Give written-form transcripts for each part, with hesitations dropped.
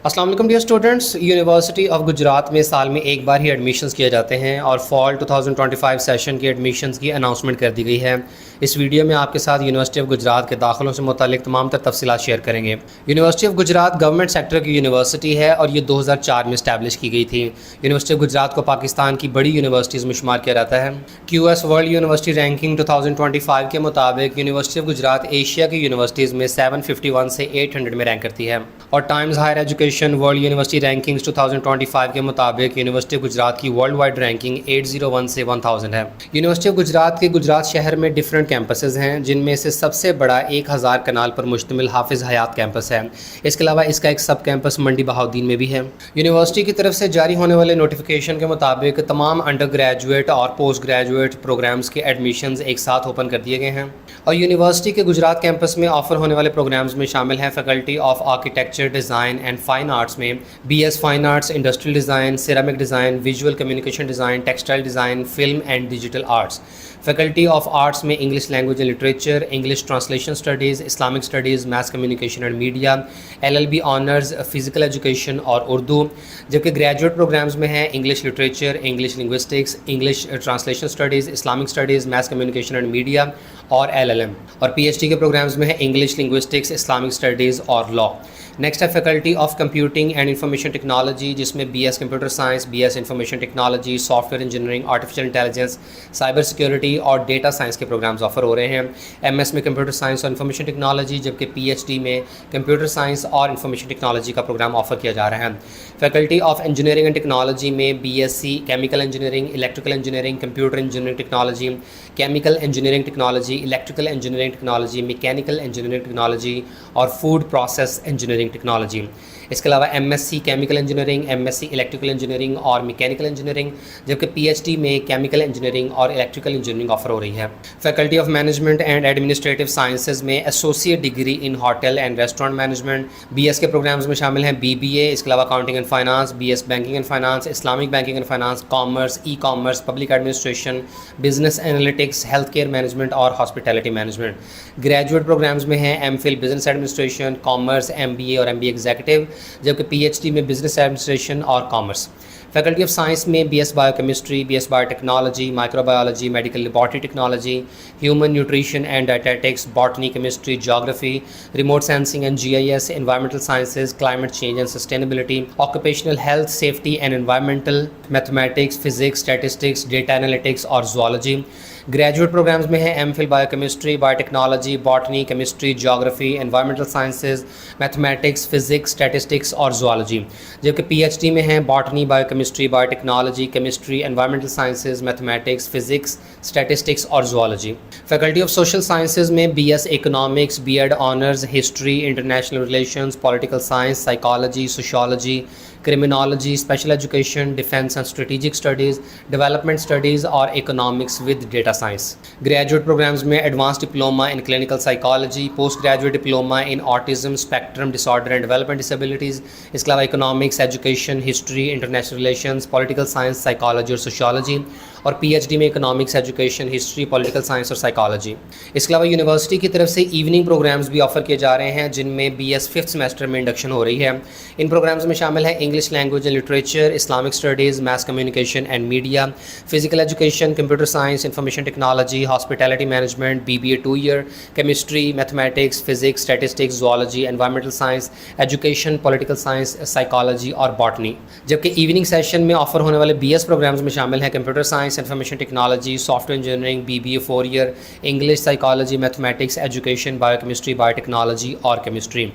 अस्सलाम वालेकुम dear students. University of Gujarat में साल में एक बार ही एडमिशन्स किए जाते हैं और फॉल 2025 सेशन की एडमिशन्स की अनाउंसमेंट कर दी गई है। इस वीडियो में आपके साथ यूनिवर्सिटी ऑफ गुजरात के दाखिलों से मुतालिक तमाम तर तफसीलात शेयर करेंगे। University of Gujarat government sector की यूनिवर्सिटी है और ये 2004 में इस्टेब्लिश की गई थी। यूनिवर्सिटी ऑफ गुजरात को पाकिस्तान की बड़ी यूनिवर्सिटीज़ में शुमार किया जाता है। QS वर्ल्ड यूनिवर्सिटी रैंकिंग 2025 के मुताबिक यूनिवर्सिटी ऑफ गुजरात एशिया की यूनिवर्सिटीज़ में 751 से 800 में रैंक करती है। और Times Higher Education World University Rankings 2025 के मुताबिक यूनिवर्सिटी ऑफ गुजरात की वर्ल्ड वाइड रैंकिंग 801 से 1000 है। यूनिवर्सिटी ऑफ गुजरात के गुजरात शहर में डिफरेंट कैंपसेस हैं, जिनमें से सबसे बड़ा 1000 कनाल पर मुश्तमिल हाफिज़ हयात कैंपस है। इसके अलावा इसका एक सब कैंपस मंडी बहाउद्दीन में भी है। यूनिवर्सिटी की तरफ से जारी होने वाले नोटिफिकेशन के मुताबिक तमाम अंडर ग्रेजुएट और पोस्ट ग्रेजुएट प्रोग्राम्स के एडमिशन्स एक साथ ओपन कर दिए गए हैं। और यूनिवर्सिटी के गुजरात कैंपस में ऑफर होने वाले प्रोग्राम्स में शामिल हैं faculty of architecture, design and fine arts में BS fine arts, industrial design, ceramic design, visual communication design, textile design, film and digital arts. Faculty of arts में English language and literature, English translation studies, Islamic studies, mass communication and media, LLB honours, physical education और उर्दू। जबकि graduate programmes में हैं English literature, English linguistics, English translation studies, Islamic studies, mass communication and media और LLM। और PhD के programmes में है English linguistics, Islamic studies और लॉ। नेक्स्ट है faculty of computing and information technology, जिसमें BS computer science, BS information technology, software engineering, artificial intelligence, cyber security और data science के प्रोग्राम्स ऑफर हो रहे हैं। MS में कंप्यूटर साइंस और इंफॉर्मेशन टेक्नोलॉजी, जबकि PhD में कंप्यूटर साइंस और इंफॉर्मेशन टेक्नोलॉजी का प्रोग्राम ऑफर किया जा रहा है। Faculty of engineering and technology में BSc chemical engineering, electrical engineering, computer engineering technology, chemical engineering technology, electrical engineering technology, mechanical engineering technology और फूड प्रोसेस इंजीनियरिंग टेक्नोलॉजी। इसके अलावा MSc chemical engineering, MSc electrical engineering और mechanical engineering, जबकि PhD में chemical engineering और electrical engineering offer हो रही है। Faculty of management and administrative sciences में associate degree in hotel and restaurant management. BS के प्रोग्राम्स में शामिल हैं BBA, इसके अलावा accounting and finance, BS banking and finance, Islamic banking and finance, commerce, e-commerce, public administration, business analytics, health care management और hospitality management. Graduate programmes में हैं MPhil business administration, commerce, MBA और MBA executive, जबकि PhD में business administration और commerce. Faculty of science में BS biochemistry, BS biotechnology, microbiology, medical laboratory technology, human nutrition and dietetics, botany, chemistry, geography, remote sensing and GIS, environmental sciences, climate change and sustainability, occupational health, safety and environmental, mathematics, physics, statistics, data analytics और zoology. Graduate programmes में है MPhil biochemistry, biotechnology, botany, chemistry, geography, environmental sciences, mathematics, physics, statistics और zoology, जबकि PhD में है botany, biochemistry, biotechnology, chemistry, environmental sciences, mathematics, physics, statistics और zoology. Faculty of social sciences में BS economics, B.Ed honours, history, international relations, political science, psychology, sociology, criminology, special education, defence and strategic studies, development studies और economics with data science. Graduate programmes में advance diploma in clinical psychology, post graduate diploma in autism spectrum disorder and development disabilities, इसके अलावा economics, education, history, international relations, political science, psychology और sociology. और PhD में economics, education, history, political science और psychology. इसके अलावा university की तरफ से इवनिंग प्रोग्राम्स भी ऑफर किए जा रहे हैं, जिनमें BS 5th सेमेस्टर में इंडक्शन हो रही है। इन प्रोग्राम्स में शामिल है English language and literature, Islamic studies, mass communication and media, physical education, computer science, information technology, hospitality management, BBA 2 year, chemistry, mathematics, physics, statistics, zoology, environmental science, education, political science, psychology और botany. जबकि evening session में offer होने वाले BS programmes में शामिल हैं computer science, information technology, software engineering, BBA 4 year, English, psychology, mathematics, education, biochemistry, biotechnology और chemistry.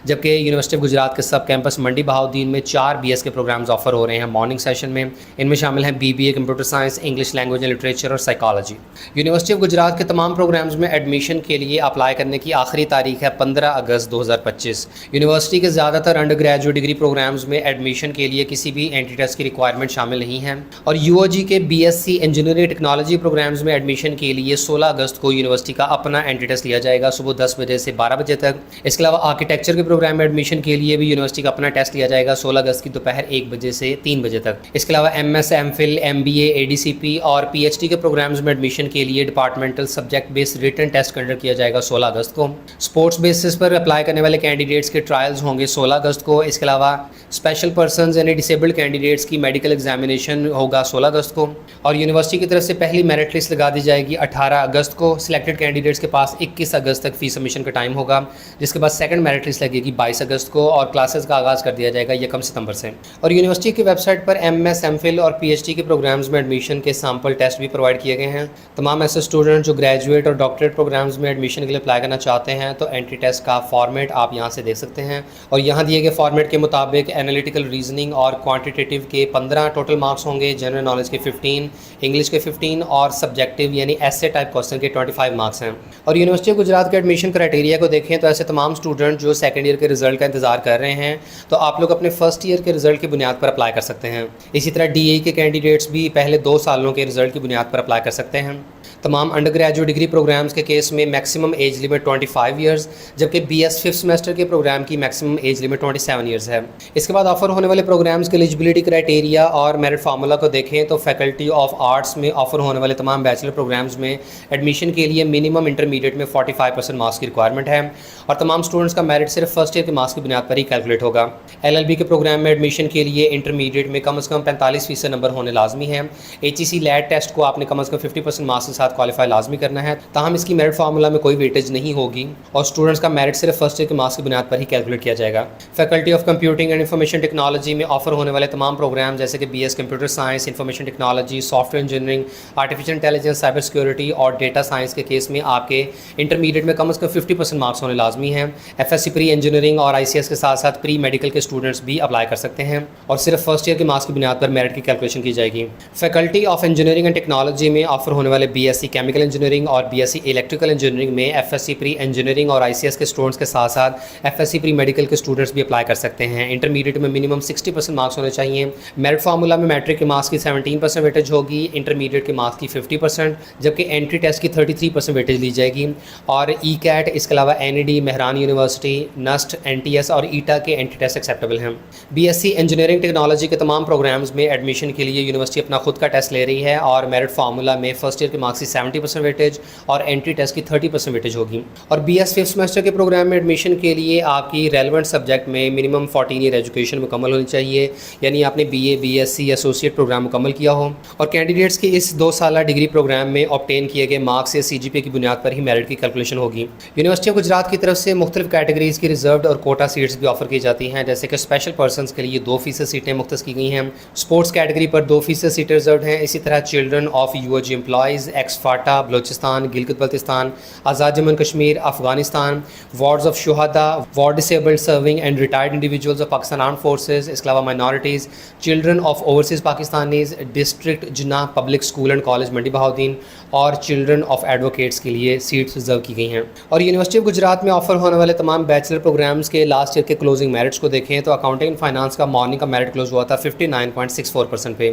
जबकि यूनिवर्सिटी ऑफ गुजरात के सब कैंपस मंडी बहाउद्दीन में 4 BS के प्रोग्राम्स ऑफर हो रहे हैं मॉर्निंग सेशन में। इनमें शामिल हैं BBA computer science, English language and literature और साइकोलॉजी। यूनिवर्सिटी ऑफ गुजरात के तमाम प्रोग्राम्स में एडमिशन के लिए अप्लाई करने की आखिरी तारीख है 15 अगस्त 2025। यूनिवर्सिटी के ज़्यादातर अंडर ग्रेजुएट डिग्री प्रोग्राम्स में एडमिशन के लिए किसी भी एंट्री टेस्ट की रिक्वायरमेंट शामिल नहीं है। और UOG के BSc इंजीनियरिंग टेक्नोलॉजी प्रोग्राम्स में एडमिशन के लिए 16 अगस्त को यूनिवर्सिटी का अपना एंट्री टेस्ट लिया जाएगा सुबह 10 बजे से 12 बजे तक। इसके अलावा आर्किटेक्चर के प्रोग्राम में एडमिशन के लिए भी यूनिवर्सिटी का अपना टेस्ट लिया जाएगा 16 अगस्त की दोपहर 1 बजे से 3 बजे तक। इसके अलावा MS, MPhil, MBA, ADCP और PhD के प्रोग्राम्स में एडमिशन के लिए departmental subject based written test conduct किया जाएगा 16 अगस्त को। स्पोर्ट्स बेसिस पर अप्लाई करने वाले कैंडिडेट्स के ट्रायल्स होंगे 16 अगस्त को। इसके अलावा स्पेशल पर्सनस यानी डिसेबल्ड कैंडिडेट्स की मेडिकल एग्जामिनेशन होगा 16 अगस्त को। और यूनिवर्सिटी की तरफ से पहली मेरिट लिस्ट लगा दी जाएगी 18 अगस्त को। सिलेक्टेड कैंडिडेट्स के पास 21 अगस्त तक फी सबमिशन का टाइम होगा, जिसके बाद सेकंड मेरिट लिस्ट लगेगी 22 अगस्त को और क्लासेस का आगाज़ कर दिया जाएगा 1 सितंबर से। और यूनिवर्सिटी की वेबसाइट पर MS, MPhil और PhD के प्रोग्राम्स में एडमिशन के सैम्पल टेस्ट भी प्रोवाइड किए गए हैं। तमाम ऐसे स्टूडेंट जो ग्रेजुएट और डॉक्टरेट प्रोग्राम्स में एडमिशन के लिए अप्लाई करना चाहते हैं तो एंट्री टेस्ट का फॉर्मेट आप यहाँ से देख सकते हैं। और यहाँ दिए गए फॉर्मेट के मुताबिक एनालिटिकल रीजनिंग और क्वान्टिटेटिव के 15 टोटल मार्क्स होंगे, जनरल नॉलेज के 15, इंग्लिश के 15 और सब्जेक्टिव यानी ऐसे टाइप क्वेश्चन के 25 मार्क्स हैं। और यूनिवर्सिटी ऑफ गुजरात के एडमिशन क्राइटेरिया को देखें तो ऐसे तमाम स्टूडेंट जो सेकंड ईयर के रिजल्ट का इंतजार कर रहे हैं तो आप लोग अपने फर्स्ट ईयर के रिजल्ट की बुनियाद पर अप्लाई कर सकते हैं। इसी तरह DA के कैंडिडेट्स भी पहले 2 सालों के रिजल्ट की बुनियाद पर अप्लाई कर सकते हैं। तमाम अंडर ग्रेजुएट डिग्री प्रोग्राम्स के केस में मैक्सिमम एज लिमिट 25 ईयर्स, जबकि BS 5th सेमेस्टर के प्रोग्राम की मैक्सिमम एज लिमिट 27 ईयर्स है। इसके बाद ऑफर होने वाले प्रोग्राम्स के एलिजिबिलिटी क्राइटेरिया और मेरिट फार्मूला को देखें तो फैकल्टी ऑफ आर्ट्स में ऑफर होने वाले तमाम बैचलर प्रोग्राम्स में एडमिशन के लिए मिनिमम इंटरमीडिएट में 45% मार्क्स की रिक्वायरमेंट है और तमाम स्टूडेंट्स का मेरिट सिर्फ फर्स्ट ईयर के मार्क्स की बुनियाद पर ही कैलकुलेट होगा। LLB के प्रोग्राम में एडमिशन के लिए इंटरमीडिएट में कम से कम 45% नंबर होने लाजमी है। HEC लैट टेस्ट को आपने कम से कम 50% मार्क्स के साथ क्वालिफाई लाजमी करना है, ताहम इसकी मेरिट फार्मूला में कोई वेटेज नहीं होगी और स्टूडेंट्स का मेरिट सिर्फ फर्स्ट ईयर के मार्क्स की बुनियाद पर ही कैलकुलेट किया जाएगा। Faculty of computing and information technology में ऑफर होने वाले तमाम प्रोग्राम जैसे कि BS computer science, information technology, software engineering, artificial intelligence, cyber security और डेटा साइंस के केस में आपके इंटरमीडिएट में कम से कम 50% मार्क्स होने लाजमी हैं। FSC प्री इंजीनियरिंग और ICS के साथ साथ प्री मेडिकल के स्टूडेंट्स भी अप्लाई कर सकते हैं और सिर्फ फर्स्ट ईयर के मार्क्स की बुनियाद पर मेरिट की कैलकुलेशन की जाएगी। Faculty of engineering and technology में ऑफर होने वाले BSc केमिकल इंजीनियरिंग और BSc इलेक्ट्रिकल इंजीनियरिंग में FSC प्री इंजीनियरिंग और ICS के स्टूडेंट्स के साथ साथ FSC प्री मेडिकल के स्टूडेंट्स भी अप्लाई कर सकते हैं। इंटरमीडिएट में मिनिमम 60% मार्क्स होने चाहिए। मेरिट फार्मूला में मैट्रिक के मार्क्स की 17% वेटेज होगी, इंटरमीडिएट के मार्क्स की 50%, जबकि एंट्री टेस्ट की 33% वेटेज ली जाएगी। और ECAT, इसके अलावा NED, Mehran university, NUST, NTS और ETA के एंट्री टेस्ट एक्सेप्टेबल हैं। BSc इंजीनियरिंग टेक्नोलॉजी के तमाम प्रोग्राम्स में एडमिशन के लिए यूनिवर्सिटी अपना खुद का टेस्ट ले रही है और मेरिट फार्मूला में फर्स्ट ईयर के मार्क्स की 70% वेटेज और एंट्री टेस्ट की 30% वेटेज होगी। और BS 5th सेमेस्टर के प्रोग्राम में एडमिशन के लिए आपकी रेलेवेंट सब्जेक्ट में मिनिमम 14 ईयर एजुकेशन मुकम्मल होनी चाहिए, यानी आपने BA, BSc एसोसिएट प्रोग्राम मुकम्मल किया हो और कैंडिडेट्स की इस 2 साला डिग्री प्रोग्राम में ऑब्टेन किए गए मार्क्स या CGPA की बुनियाद पर ही मेरिट की कैलकुलेशन होगी। यूनिवर्सिटी ऑफ गुजरात की तरफ से मुख्तलिफ कैटेगरीज की रिजर्व्ड और कोटा सीट्स भी ऑफर की जाती हैं, जैसे कि स्पेशल पर्सनस के लिए 2% सीटें मुख्तस की गई हैं। स्पोर्ट्स कैटेगरी पर 2% सीटें रिजर्व हैं। इसी तरह children of UOG employees, ex FATA, Balochistan, Gilgit Baltistan, Azad Jammu Kashmir, Afghanistan, wards of शुहदा, ward disabled serving and retired individuals of Pakistan armed forces, इसके अलावा minorities, children of overseas Pakistanis, district Jinnah public school and college Mandi Bahauddin और चिल्ड्रन ऑफ एडवोकेट्स के लिए सीट्स रिजर्व की गई हैं। और यूनिवर्सिटी ऑफ गुजरात में ऑफर होने वाले तमाम बैचलर प्रोग्राम्स के लास्ट ईयर के क्लोजिंग मेरिट्स को देखें तो अकाउंटिंग एंड फाइनेंस का मॉर्निंग का मेरिट क्लोज हुआ था 59.64% पे,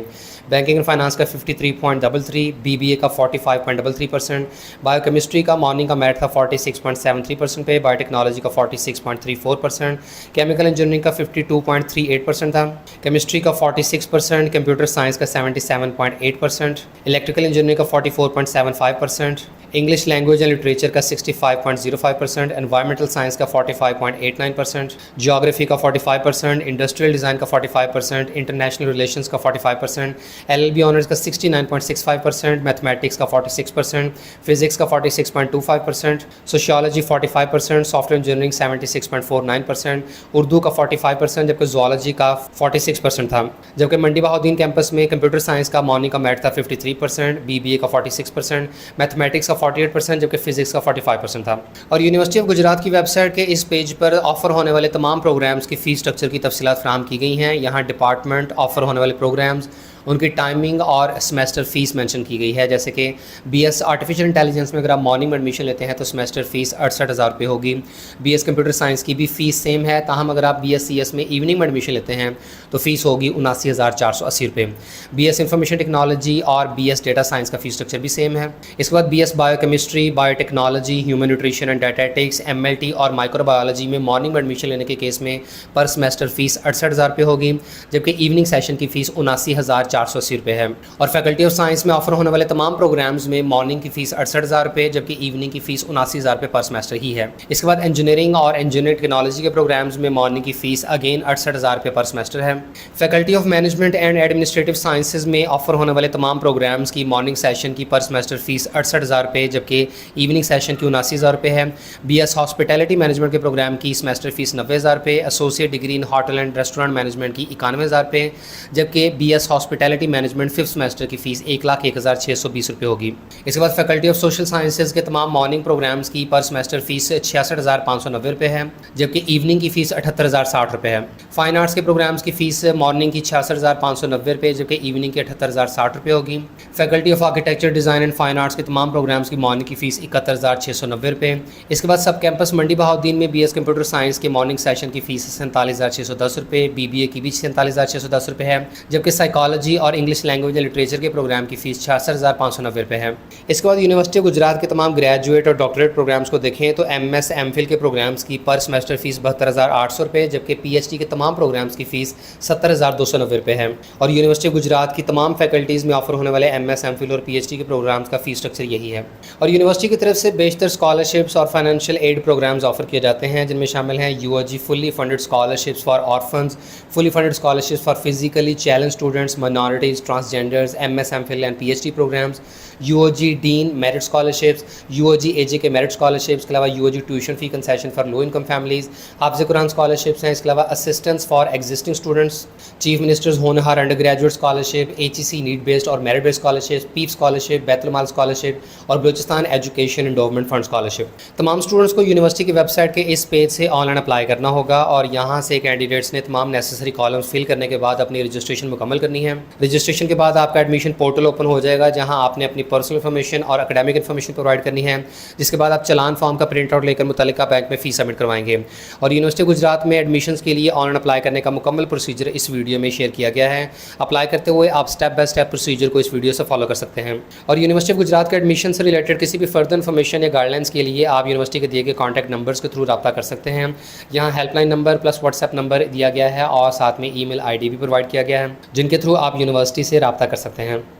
बैंकिंग एंड फाइनेंस का 53.33%, BBA का 45.33%, बायोकेमिस्ट्री का मॉर्निंग का मेरिट था 46.73% पे, बायोटेक्नोलॉजी का 46.34%, केमिकल इंजीनियरिंग का 52.38% था, केमिस्ट्री का 46%, कंप्यूटर साइंस का 77.8%, इलेक्ट्रिकल इंजीनियरिंग का 44.75%, इंग्लिश लैंग्वेज एंड लिटरेचर का 65.05%, एनवायरमेंटल साइंस का 45.89%, जियोग्राफी का 45%, इंडस्ट्रियल डिज़ाइन का 45%, इंटरनेशनल रिलेशंस का 45%, LLB ऑनर्स का 69.65%, मैथमेटिक्स का 46%, फिजिक्स का 46.25%, सोशियोलॉजी 45%, सॉफ्टवेयर इंजीनियरिंग 76.49%, उर्दू का 45%, जबकि ज़ूलॉजी का 46% था। जबकि मंडी बहाउद्दीन कैंपस में कंप्यूटर साइंस का मॉर्निंग का मेरिट था 53%, BBA का 46%, मैथमेटिक्स का 48%, जबकि फिजिक्स का 45% था। और यूनिवर्सिटी ऑफ गुजरात की वेबसाइट के इस पेज पर ऑफर होने वाले तमाम प्रोग्राम्स की फ़ीस स्ट्रक्चर की तफसीलात फराहम की गई हैं। यहाँ डिपार्टमेंट, ऑफर होने वाले प्रोग्राम्स उनकी टाइमिंग और सेमेस्टर फ़ीस मेंशन की गई है। जैसे कि बीएस आर्टिफिशियल इंटेलिजेंस में अगर आप मॉर्निंग में एडमिशन लेते हैं तो सेमेस्टर फ़ीस 68,000 रुपये होगी। बीएस कंप्यूटर साइंस की भी फ़ीस सेम है, ताहम अगर आप बीएससीएस में इवनिंग में एडमिशन लेते हैं तो फ़ीस होगी 79,480 रुपये। बीएस इंफॉर्मेशन टेक्नोलॉजी और बीएस डेटा साइंस का फ़ीस स्ट्रक्चर भी सेम है। इसके बाद BS biochemistry, biotechnology, human nutrition and dietetics, MLT और माइक्रोबायोलॉजी में मॉर्निंग में एडमिशन लेने के केस में पर सेमेस्टर फ़ीस 68,000 रुपये होगी, जबकि इवनिंग सेशन की फ़ीस 79,480 रुपये है। और फैकल्टी ऑफ साइंस में ऑफर होने वाले तमाम प्रोग्राम्स में मॉर्निंग की फ़ीस 68,000 रुपये, जबकि इवनिंग की फ़ीस 79,000 रुपये पर सेमेस्टर ही है। इसके बाद इंजीनियरिंग और इंजीनियरिंग टेक्नोलॉजी के प्रोग्राम्स में मॉर्निंग की फ़ीस अगेन 68,000 रुपये पर सेमेस्टर है। Faculty of management and administrative sciences में ऑफर होने वाले तमाम प्रोग्राम्स की मॉर्निंग सेशन की पर सेमेस्टर फ़ीस 68,000 रुपये, जबकि इवनिंग सेशन की 79,000 रुपये है। बीएस हॉस्पिटैलिटी मैनेजमेंट के प्रोग्राम की सेमेस्टर फ़ीस 90,000 रुपये, associate degree in hotel and restaurant management की 91,000 रुपये, जबकि BS hospitality management 5th semester की फ़ीस 1,01,620 रुपये होगी। इसके बाद फैकल्टी ऑफ सोशल साइंसेज के तमाम मॉर्निंग प्रोग्राम्स की पर सेमेस्टर फ़ीस 66,590 रुपये है, जबकि इवनिंग की फ़ीस 78,060 रुपये है। फ़ाइन आर्ट्स के प्रोग्राम्स की फ़ीस मॉर्निंग की 66,590 रुपये, जबकि इवनिंग की 78,060 रुपये होगी। Faculty of architecture, design and fine arts के तमाम प्रोग्राम्स की मॉर्निंग की फ़ीस 71,690 रुपये। इसके बाद सब कैंपस मंडी बहाउद्दीन में बीएस कंप्यूटर साइंस के मॉर्निंग सेशन की फ़ीस 47,610 रुपये, बीबीए की भी 47,610 रुपये है, जबकि साइकोलॉजी और इंग्लिश लैंग्वेज एंड लिटरेचर के प्रोग्राम की फ़ीस 66,590 रुपये है। इसके बाद यूनिवर्सिटी ऑफ गुजरात के तमाम ग्रेजुएट और डॉक्टरेट प्रोग्राम्स को देखें तो एमएस एमफिल के प्रोग्राम्स की पर सेमेस्टर फ़ीस 72,800 रुपये, जबकि पीएचडी के तमाम प्रोग्राम्स की फ़ीस 70,290 रुपये है। और यूनिवर्सिटी ऑफ गुजरात की तमाम फैकल्टीज़ में ऑफर होने वाले एमएस एमफिल और पीएचडी के प्रोग्राम्स का फ़ीस स्ट्रक्चर यही है। और यूनिवर्सिटी की तरफ से बेशतर स्कॉलरशिप्स और फाइनेंशियल एड प्रोग्राम्स ऑफर किए जाते हैं, जिनमें शामिल हैं UOG fully funded scholarships for orphans, fully funded scholarships for physically challenge students, minorities, transgenders, MS MPhil and PhD programmes, UOG dean merit scholarships, UOG AJ K merit scholarships के अलावा UOG tuition fee concession for low income families, हाफ़िज़ Quran scholarships हैं। इसके अलावा assistance for existing students, chief ministers होनहार under graduate scholarship, HEC need based और merit based scholarship, PEEF scholarship, Baitul Maal scholarship और Balochistan education endowment fund scholarship. तमाम students को university की वेबसाइट के इस पेज से ऑनलाइन अप्लाई करना होगा और यहाँ से कैंडिडेट्स ने तमाम नेसेसरी कॉलम्स फिल करने के बाद अपनी रजिस्ट्रेशन मुकम्मल करनी है। रजिस्ट्रेशन के बाद आपका एडमिशन पोर्टल ओपन हो जाएगा, जहाँ आपने अपनी पर्सनल इन्फॉर्मेशन और एकेडमिक इन्फॉर्मेशन प्रोवाइड करनी है, जिसके बाद आप चलान फॉर्म का प्रिंट आउट लेकर मुतल्लिका बैंक में फ़ीस सबमिट करवाएंगे। और यूनिवर्सिटी गुजरात में एडमिशन्स के लिए ऑनलाइन अप्लाई करने का मुकम्मल प्रोसीजर इस वीडियो में शेयर किया गया है। अप्लाई करते हुए आप स्टेप बाय स्टेप प्रोसीजर को इस वीडियो से फॉलो कर सकते हैं। और यूनिवर्सिटी ऑफ गुजरात के एडमिशन से रिलेटेड किसी भी फर्दर इन्फॉर्मेशन या गाइडलाइंस के लिए आप यूनिवर्सिटी के दिए गए कॉन्टैक्ट नंबर्स के थ्रू रब्ता कर सकते हैं। यहाँ helpline number plus WhatsApp number दिया गया है और साथ में ईमेल आईडी भी प्रोवाइड किया गया है, जिनके थ्रू आप यूनिवर्सिटी से रब्ता कर सकते हैं।